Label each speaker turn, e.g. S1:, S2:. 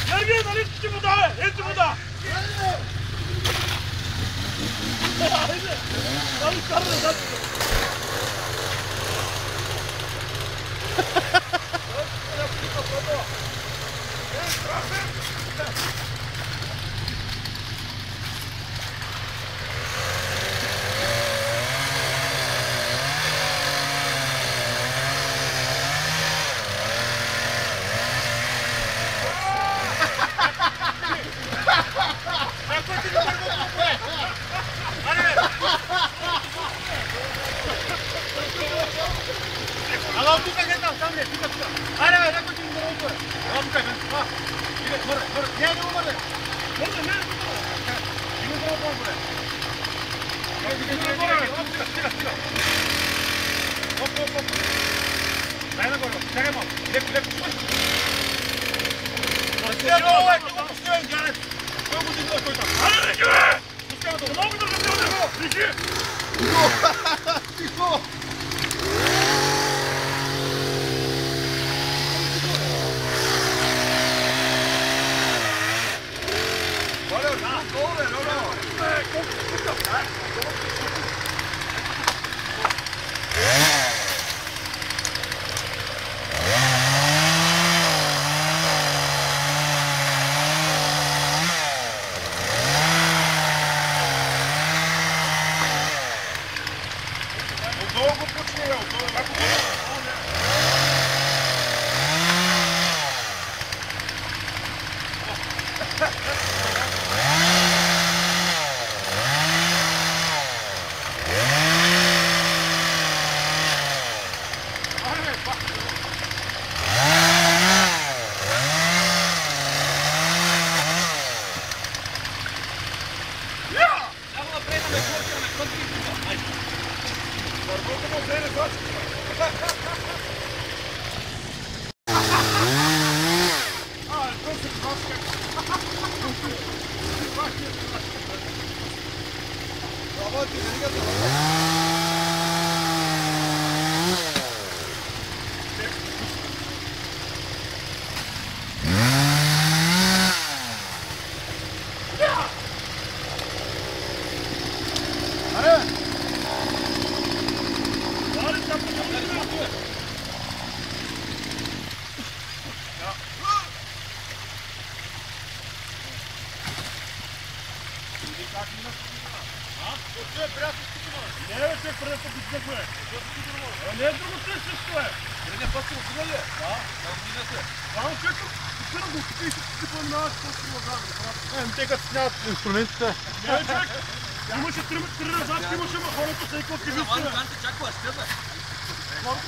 S1: Сергей, нали ти вода, бе? Ето вода! Хайде! Дали кара назад!
S2: Ала тука не там, там не, тука. Аре, ръко ти го отвори. Ала тука, а. Иде, мър. Не умре. Може, не. Иде го отвори. Стига. Оп. Дай на горе. Чакай малко. Леко. Стига долу, стига гарет. Кой го дигна той там? Аре, речи, бе! Пускай долу. Много да се го. Речи. Тихо. Долго почне, Те като сняват инструментите.
S1: Не, човек! Имаше три назад, имаше хората, всеки от кажи.
S3: Чаква, ще